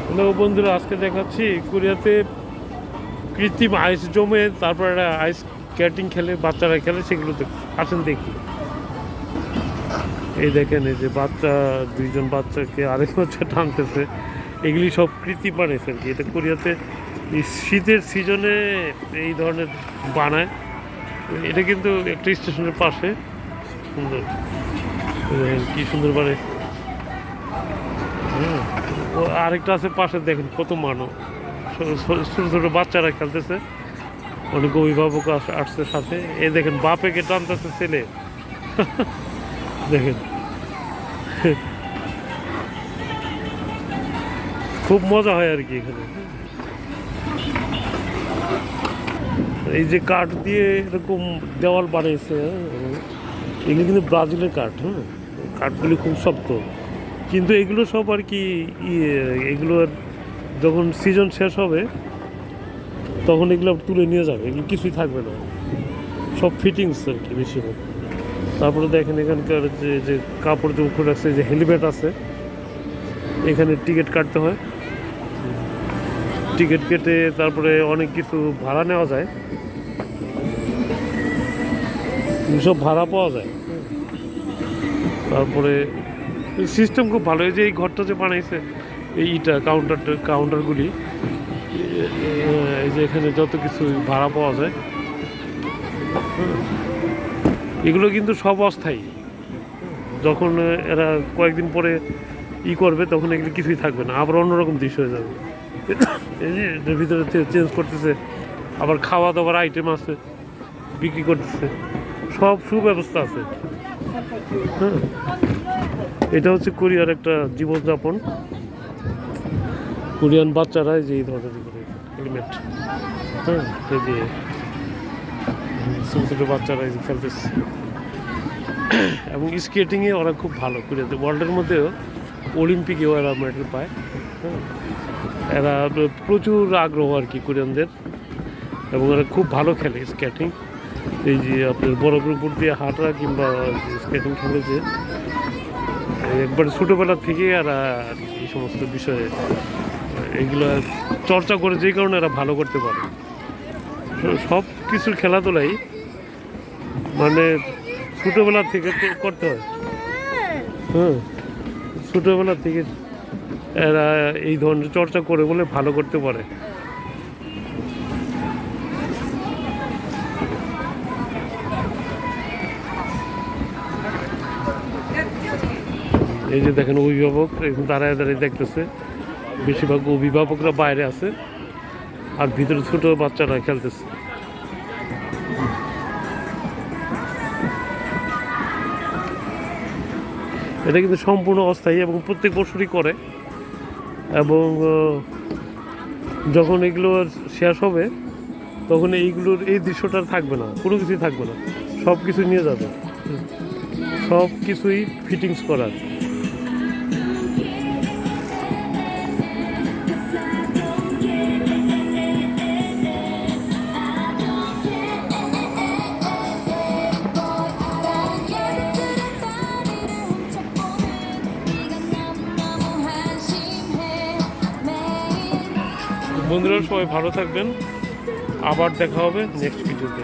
Hello বন্ধুরা, আজকে দেখাচ্ছি কোরিয়াতে কৃত্রিম আইস জমে তারপর একটা আইস স্কেটিং খেলে, বাচ্চারা খেলে, সেগুলো আসেন দেখি। এই দেখেন, এই যে বাচ্চা, দুইজন বাচ্চাকে আরেক বাচ্চা টানতেছে। এগুলি সব কৃত্রিম বানাইছে আর কি। এটা কোরিয়াতে এই শীতের সিজনে এই ধরনের বানায়। এটা কিন্তু একটা স্টেশনের পাশে। সুন্দর, কি সুন্দর বানায়। হ্যাঁ, ও আরেকটা আছে পাশে, দেখেন কত মানুষ, ছোট ছোট বাচ্চারা খেলতেছে, অনেক অভিভাবক আসছে সাথে। এই দেখেন বাপেকে টানতেছে ছেলে। দেখেন, খুব মজা হয় আর কি এখানে। এই যে কাঠ দিয়ে এরকম দেওয়াল বানিয়েছে, এগুলো কিন্তু ব্রাজিলের কাঠ। হ্যাঁ, কাঠগুলি খুব শক্ত, কিন্তু এগুলো সব আর কি এগুলোর যখন সিজন শেষ হবে তখন এগুলো তুলে নিয়ে যাবে, এগুলো কিছুই থাকবে না, সব ফিটিংস আর কি বেশিরভাগ। তারপরে দেখেন এখানকার যে যে কাপড় যে উপরে আছে, যে হেলমেট আছে, এখানে টিকিট কাটতে হয়। টিকিট কেটে তারপরে অনেক কিছু ভাড়া নেওয়া যায়, সব ভাড়া পাওয়া যায়। তারপরে সিস্টেম খুব ভালো। এই যে এই ঘরটা যে বানাইছে, এই ইটা কাউন্টারগুলি, এই যে এখানে যত কিছু ভাড়া পাওয়া যায়, এগুলো কিন্তু সব অস্থায়ী। যখন এরা কয়েকদিন পরে করবে, তখন এগুলো কিছুই থাকবে না, আবার অন্যরকম দৃশ্য হয়ে যাবে। এই যে এর ভিতরে চেঞ্জ করতেছে, আবার খাওয়া দাওয়ার আইটেম আছে, বিক্রি করতেছে, সব সুব্যবস্থা আছে। হ্যাঁ, এটা হচ্ছে কোরিয়ার একটা জীবনযাপন। কোরিয়ান বাচ্চারা যে এই ধরনের হেলমেট, হ্যাঁ, এই যে ছোটো ছোটো বাচ্চারা এই যে খেলতেছে। এবং স্কেটিংয়ে ওরা খুব ভালো। কোরিয়াতে ওয়ার্ল্ডের মধ্যেও অলিম্পিকেও এরা মেডেল পায়। হ্যাঁ, এরা প্রচুর আগ্রহ আর কি কোরিয়ানদের, এবং এরা খুব ভালো খেলে স্কেটিং। এই যে আপনার বরফের উপর দিয়ে হাঁটা কিংবা স্কেটিং খেলে, যে একবারে ছোটোবেলার থেকে এরা এই সমস্ত বিষয়ে এগুলো চর্চা করে, যে কারণে এরা ভালো করতে পারে। সব কিছুর খেলাধুলাই মানে ছোটোবেলা থেকে করতে হয়। হ্যাঁ, ছোটোবেলা থেকে এরা এই ধরনের চর্চা করে বলে ভালো করতে পারে। এই যে দেখেন অভিভাবক এখন দাঁড়ায় দাঁড়িয়ে দেখতেছে। বেশিরভাগ অভিভাবকরা বাইরে আছে, আর ভিতরে ছোট বাচ্চারা খেলতেছে। এটা কিন্তু সম্পূর্ণ অস্থায়ী এবং প্রত্যেক বছরই করে। এবং যখন এগুলো শেষ হবে, তখন এইগুলোর এই দৃশ্যটা থাকবে না, কোনো কিছুই থাকবে না, সব কিছু নিয়ে যাবে, সব কিছুই ফিটিংস করার। বন্ধুরা, সবাই ভালো থাকবেন, আবার দেখা হবে নেক্সট ভিডিওতে।